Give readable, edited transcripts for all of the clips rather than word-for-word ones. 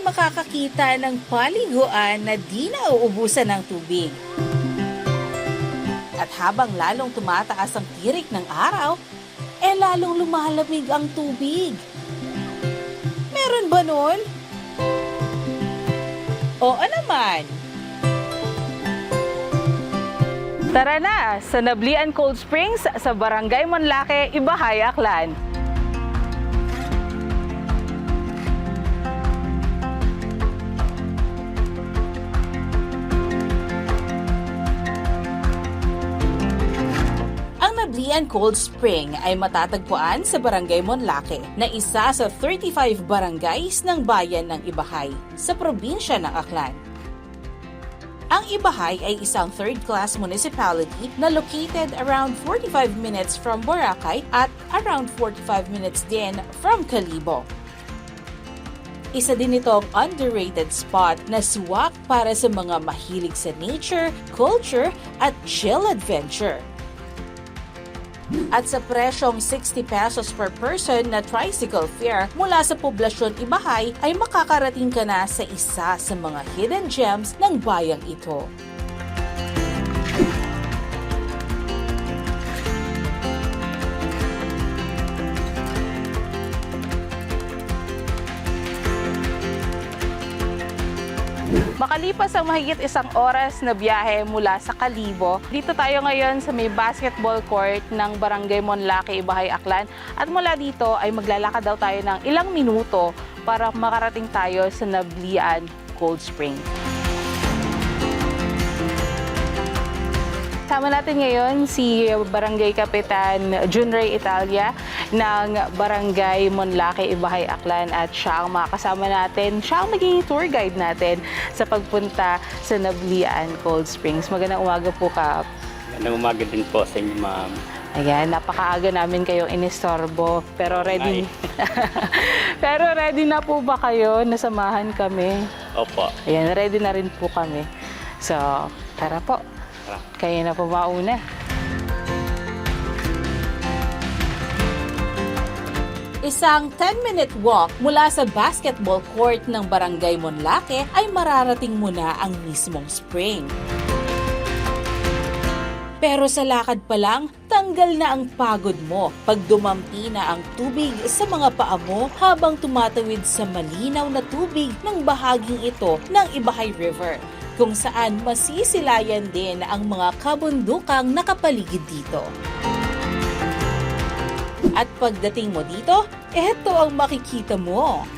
makakakita ng paliguan na di nauubusan ng tubig. At habang lalong tumataas ang tirik ng araw, lalong lumalamig ang tubig. Meron ba nun? Oo naman. Tara na sa Nablian Cold Springs sa Barangay Monlaque, Ibahay, Aklan. Ang Nablian Cold Spring ay matatagpuan sa Barangay Monlaque na isa sa 35 barangays ng bayan ng Ibahay sa probinsya ng Aklan. Ang Ibahay ay isang third-class municipality na located around 45 minutes from Boracay at around 45 minutes din from Kalibo. Isa din itong underrated spot na swak para sa mga mahilig sa nature, culture at chill adventure. At sa presyong 60 pesos per person na tricycle fare mula sa poblasyon Ibahay ay makakarating ka na sa isa sa mga hidden gems ng bayang ito. Makalipas ang mahigit isang oras na biyahe mula sa Kalibo, dito tayo ngayon sa may basketball court ng Barangay Monlaque, Ibahay, Aklan. At mula dito ay maglalakad daw tayo ng ilang minuto para makarating tayo sa Nablian Cold Spring. Kasama natin ngayon si Barangay Kapitan Junray Italia ng Barangay Monlaque, Ibahay, Aklan at siya ang makakasama natin. Siya ang magiging tour guide natin sa pagpunta sa Nablian Cold Springs. Magandang umaga po, Kap. Magandang umaga din po sa inyo, ma'am. Ayan, napakaaga namin kayong inistorbo. Pero ready, pero ready na po ba kayo? Nasamahan kami. Opo. Ayan, ready na rin po kami. So, tara po. Kayo na po mauna. Isang 10-minute walk mula sa basketball court ng Barangay Monlaque ay mararating mo na ang mismong spring. Pero sa lakad pa lang, tanggal na ang pagod mo pag dumampi na ang tubig sa mga paa mo habang tumatawid sa malinaw na tubig ng bahaging ito ng Ibahay River, kung saan masisilayan din ang mga kabundukang nakapaligid dito. At pagdating mo dito, eto ang makikita mo.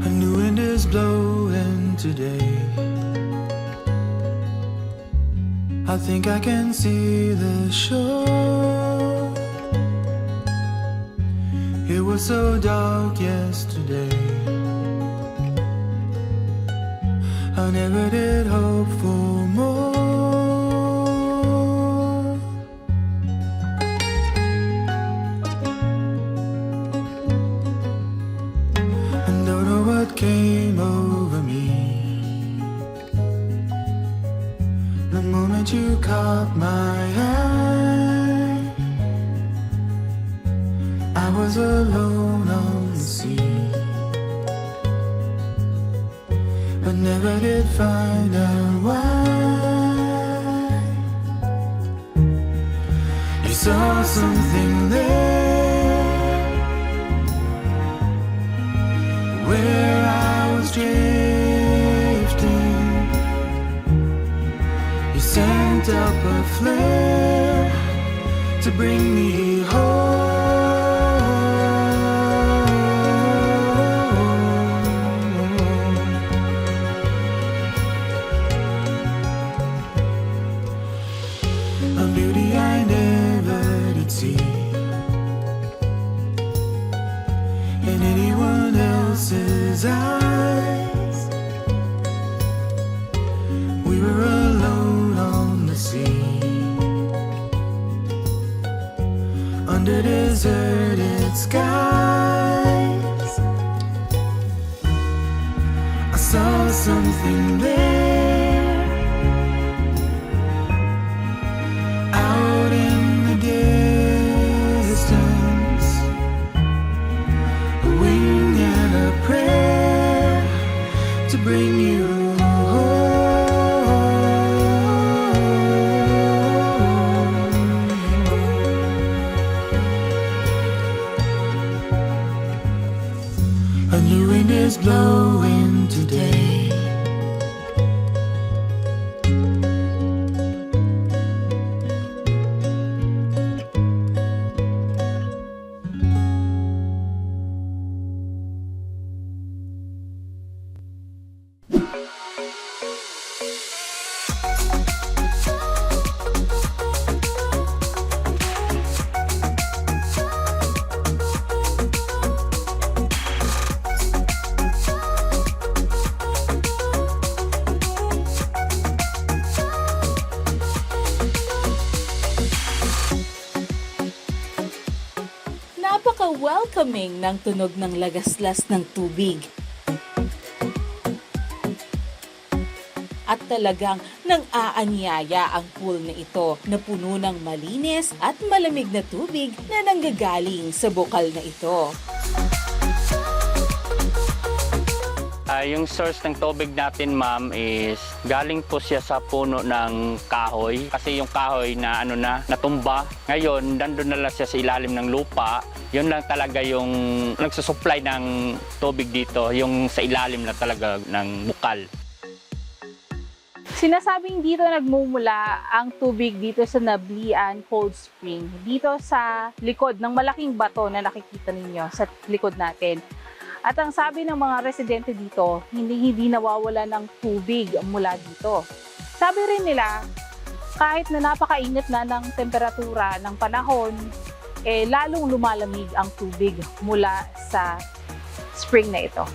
A new wind is blowing today. I think I can see the shore. It was so dark yesterday. I never did hope for more. I don't know what came over me the moment you caught my eye. I was alone on the sea, but never did find out why. You saw something there where I was drifting. You sent up a flare to bring me home. In anyone else's eyes, we were alone on the sea, under deserted skies. I saw something there, out in the distance. flowing today. Napaka-welcoming ng tunog ng lagaslas ng tubig. At talagang nang-aanyaya ang pool na ito na puno ng malinis at malamig na tubig na nanggagaling sa bukal na ito. Yung source ng tubig natin, ma'am, is galing po siya sa puno ng kahoy. Kasi yung kahoy na natumba. Ngayon, nandun na lang siya sa ilalim ng lupa. Yun lang talaga yung nagsusupply ng tubig dito, yung sa ilalim na talaga ng bukal. Sinasabing dito nagmumula ang tubig dito sa Nablian Cold Spring. Dito sa likod ng malaking bato na nakikita ninyo sa likod natin. At ang sabi ng mga residente dito, hindi nawawala ng tubig mula dito. Sabi rin nila, kahit na napakainit na ng temperatura ng panahon, lalong lumalamig ang tubig mula sa spring na ito.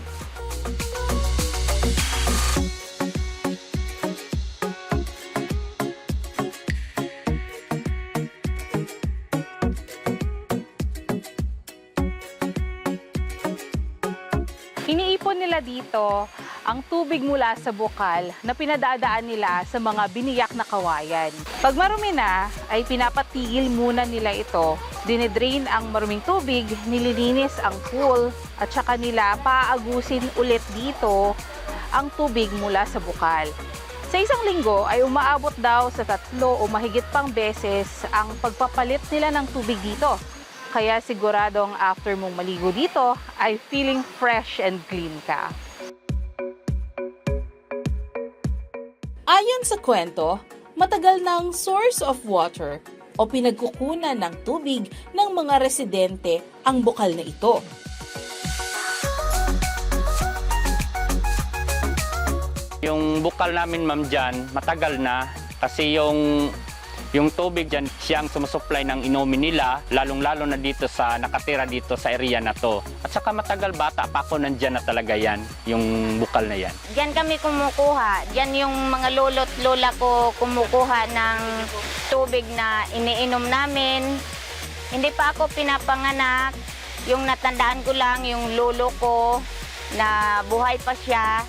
Iniipon nila dito ang tubig mula sa bukal na pinadadaan nila sa mga biniyak na kawayan. Pag marumi na, ay pinapatigil muna nila ito. Dinidrain ang maruming tubig, nililinis ang pool, at saka nila paagusin ulit dito ang tubig mula sa bukal. Sa isang linggo ay umaabot daw sa 3 o mahigit pang beses ang pagpapalit nila ng tubig dito. Kaya siguradong after mong maligo dito, ay feeling fresh and clean ka. Ayon sa kwento, matagal ng source of water o pinagkukunan ng tubig ng mga residente ang bukal na ito. Yung bukal namin, ma'am, dyan, matagal na kasi yung tubig dyan, siyang sumusupply ng inumin nila, lalong-lalo na dito sa nakatira dito sa area na to. At saka matagal bata pa ako, nandyan na talaga yan, yung bukal na yan. Diyan kami kumukuha. Diyan yung mga lolo't lola ko kumukuha ng tubig na iniinom namin. Hindi pa ako pinapanganak. Yung natandaan ko lang, yung lolo ko na buhay pa siya.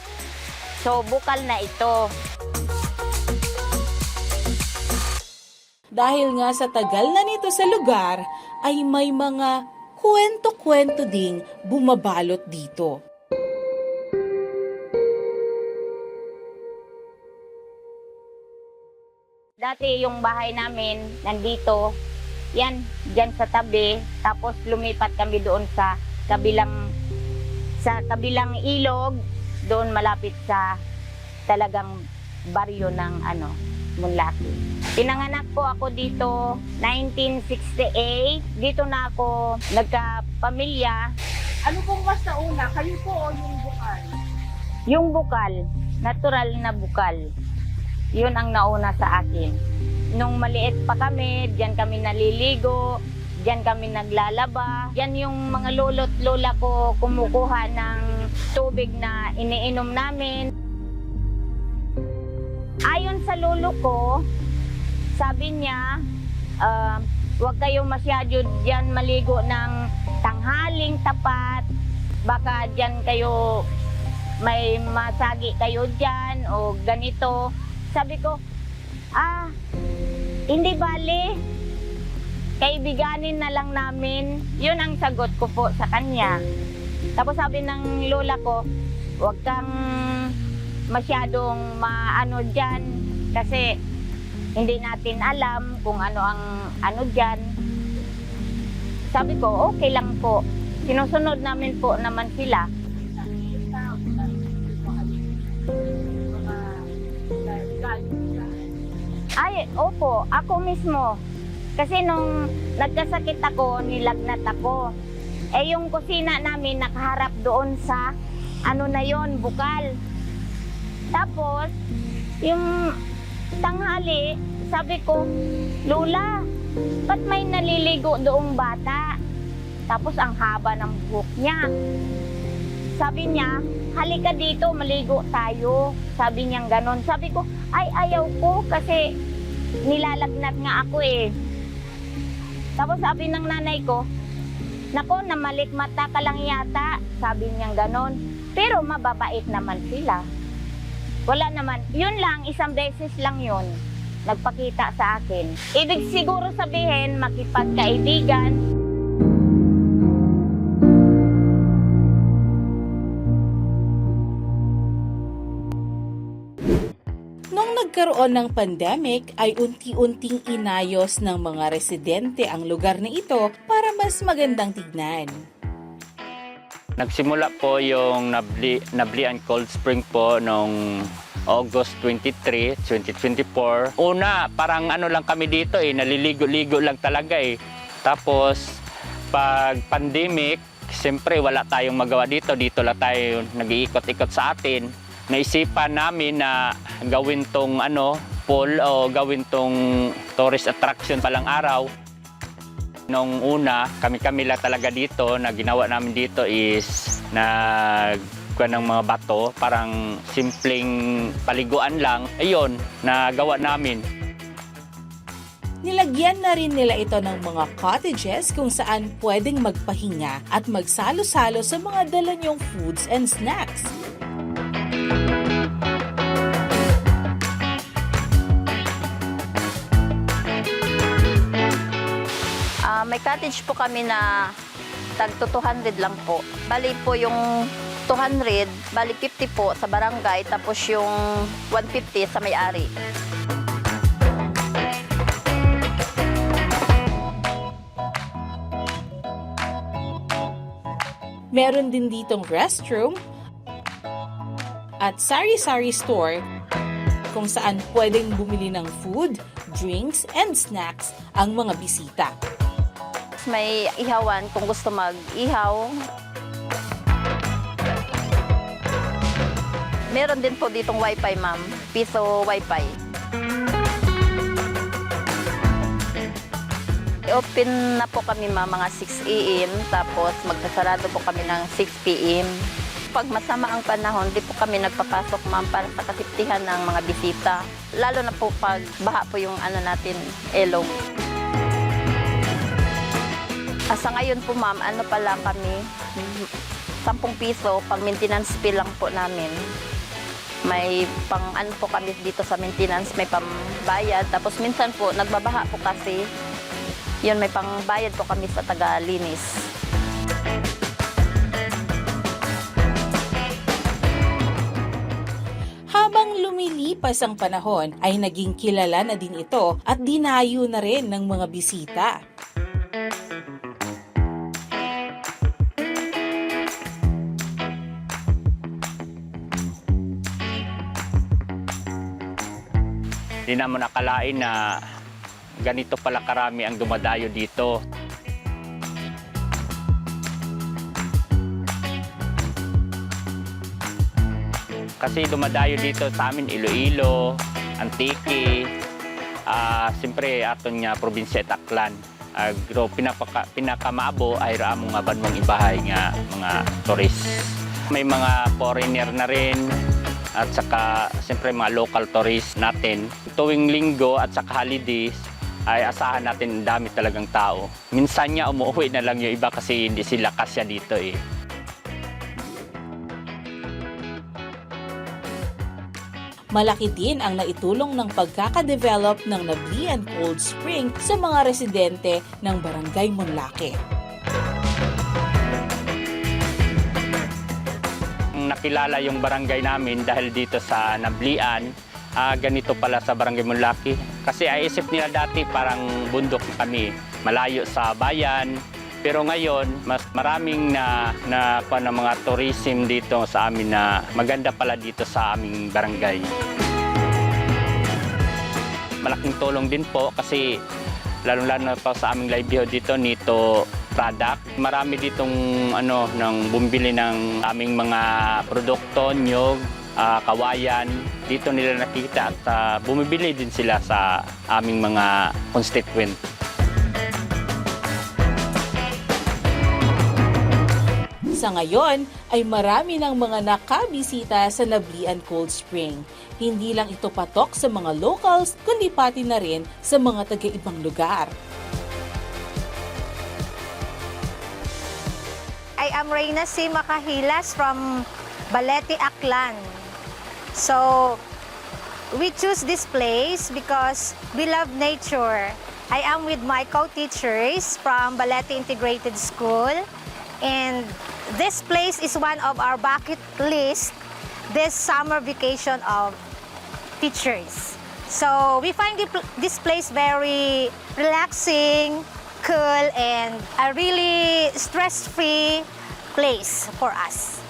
So, bukal na ito. Dahil nga sa tagal na nito sa lugar, ay may mga kwento-kwento ding bumabalot dito. Dati yung bahay namin nandito, yan, dyan sa tabi. Tapos lumipat kami doon sa kabilang ilog, doon malapit sa talagang baryo ng Monlaki. Pinanganak po ako dito 1968. Dito na ako nagkapamilya. Ano pong mas nauna? Kayo po o yung bukal? Yung bukal, natural na bukal. Yun ang nauna sa akin. Nung maliit pa kami, diyan kami naliligo, diyan kami naglalaba. Yan yung mga lolo't lola ko kumukuha ng tubig na iniinom namin. Ayon sa lolo ko, sabi niya, huwag kayong masyado diyan maligo ng tanghaling tapat. Baka diyan kayo, may masagi kayo diyan o ganito. Sabi ko, hindi bale. Kaibiganin na lang namin. Yun ang sagot ko po sa kanya. Tapos sabi ng lola ko, huwag kang masyadong maano dyan kasi hindi natin alam kung ano ang dyan. Sabi ko, okay lang po. Sinusunod namin po naman sila. Ay, opo, ako mismo. Kasi nung nagkasakit ako, nilagnat ako. Eh yung kusina namin nakaharap doon sa ano na yon, bukal. Tapos, yung tanghali, sabi ko, Lola, ba't may naliligo doong bata? Tapos ang haba ng buhok niya. Sabi niya, halika dito, maligo tayo. Sabi niya ganon. Sabi ko, ay ayaw ko kasi nilalagnat nga ako eh. Tapos sabi ng nanay ko, nako, namalikmata ka lang yata. Sabi niya ganon. Pero mababait naman sila. Wala naman. Yun lang, isang beses lang yun. Nagpakita sa akin. Ibig siguro sabihin, makipagkaibigan. Nung nagkaroon ng pandemic ay unti-unting inayos ng mga residente ang lugar na ito para mas magandang tignan. Nagsimula po yung Nablian Cold Spring po noong August 23, 2024. Una, parang ano lang kami dito naliligo-ligo lang talaga Tapos, pag pandemic, siyempre wala tayong magawa dito. Dito lang tayo nag-iikot-ikot sa atin. Naisipan namin na gawin tong pool o gawin tong tourist attraction palang araw. Nung una, kami-kami lang talaga dito, na ginawa namin dito is nagkuha ng mga bato, parang simpleng paliguan lang. Ayun, nagawa namin. Nilagyan na rin nila ito ng mga cottages kung saan pwedeng magpahinga at magsalo-salo sa mga dala niyong foods and snacks. May cottage po kami na tag 200 lang po. Bali po yung 200, bali 50 po sa barangay, tapos yung 150 sa may-ari. Meron din ditong restroom at sari-sari store kung saan pwedeng bumili ng food, drinks, and snacks ang mga bisita. May ihawan kung gusto mag-ihaw. Meron din po ditong wifi, ma'am. Piso wifi. Open na po kami, ma'am, mga 6 a.m. Tapos magsasarado po kami ng 6 p.m. Pag masama ang panahon, di po kami nagpapasok, ma'am, para sa kasiptihan ng mga bisita. Lalo na po pag baha po yung natin, ilog. Sa ngayon po, ma'am, pa lang kami, 10 piso, pang maintenance fee lang po namin. May pang po kami dito sa maintenance, may pambayad. Tapos minsan po, nagbabaha po kasi, yun, may pangbayad po kami sa taga-linis. Habang lumilipas ang panahon ay naging kilala na din ito at dinayo na rin ng mga bisita. Hindi naman nakalain na ganito pala karami ang dumadayo dito. Kasi dumadayo dito sa amin Iloilo, Antique, siyempre aton nga probinsya Taclan. Pero pinakamabo ay raamong nga banwang ibahay nga mga tourist. May mga foreigner na rin at saka siyempre mga local tourists natin. Tuwing linggo at saka holidays ay asahan natin dami talagang tao. Minsan niya umuwi na lang yung iba kasi hindi sila kasya dito Malaki din ang naitulong ng pagkakadevelop ng Nablian Cold Spring sa mga residente ng Barangay Monlake. Nakilala yung barangay namin dahil dito sa Nablian, ganito pala sa Barangay Monlake. Kasi isip nila dati parang bundok kami, malayo sa bayan. Pero ngayon, mas maraming na mga tourism dito sa amin na maganda pala dito sa aming barangay. malaking tulong din po kasi lalong-lalo na po sa aming livelihood dito, nito product. Marami ditong nang bumibili ng aming mga produkto, nyog, kawayan. Dito nila nakita at bumibili din sila sa aming mga constituent. Sa ngayon ay marami ng mga nakabisita sa Nablian Cold Spring. Hindi lang ito patok sa mga locals, kundi pati na rin sa mga taga-ibang lugar. I am Reyna C. Macahilas from Balete, Aklan. So, we choose this place because we love nature. I am with my co-teachers from Balete Integrated School, and this place is one of our bucket list this summer vacation of teachers. So, we find this place very relaxing, cool, and a really stress-free place for us.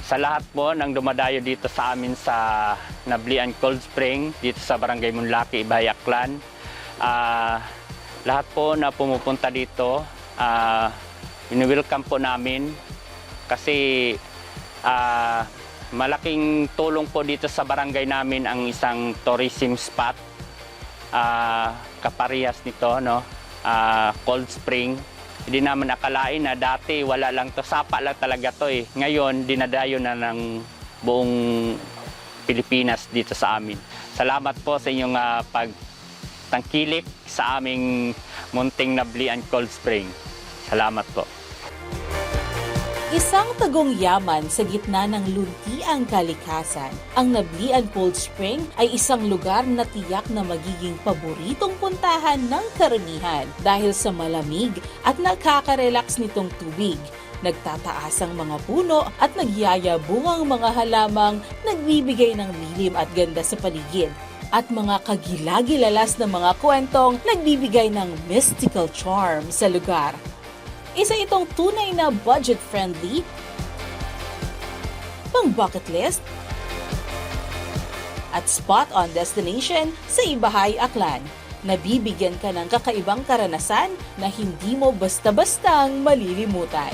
Sa lahat po ng dumadayo dito sa amin sa Nablian Cold Spring, dito sa Barangay Monlaki, Ibay, Aklan, lahat po na pumupunta dito, ini-welcome po namin kasi malaking tulong po dito sa barangay namin ang isang tourism spot, kaparehas nito, Cold Spring. Hindi naman akalain na dati wala lang to, sapa lang talaga to eh. Ngayon, dinadayo na ng buong Pilipinas dito sa amin. Salamat po sa inyong pagtangkilik sa aming munting Nablian Cold Spring. Salamat po. Isang tagong yaman sa gitna ng luntiang kalikasan, ang Nablian Cold Spring ay isang lugar na tiyak na magiging paboritong puntahan ng karamihan dahil sa malamig at nakaka-relax nitong tubig. Nagtataas ang mga puno at nagyayabungang mga halamang nagbibigay ng lilim at ganda sa paligid. At mga kagilagilalas na mga kwentong nagbibigay ng mystical charm sa lugar. Isa itong tunay na budget-friendly, pang-bucket list, at spot-on destination sa Ibahay, Aklan. Nabibigyan ka ng kakaibang karanasan na hindi mo basta-bastang malilimutan.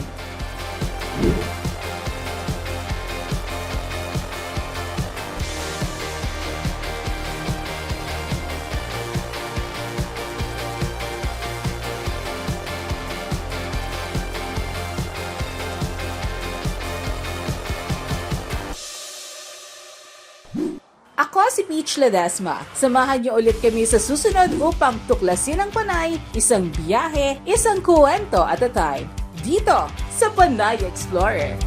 Ako si Peach Ledesma. Samahan niyo ulit kami sa susunod upang tuklasin ang Panay, isang biyahe, isang kwento at a time. Dito sa Panay Explorer.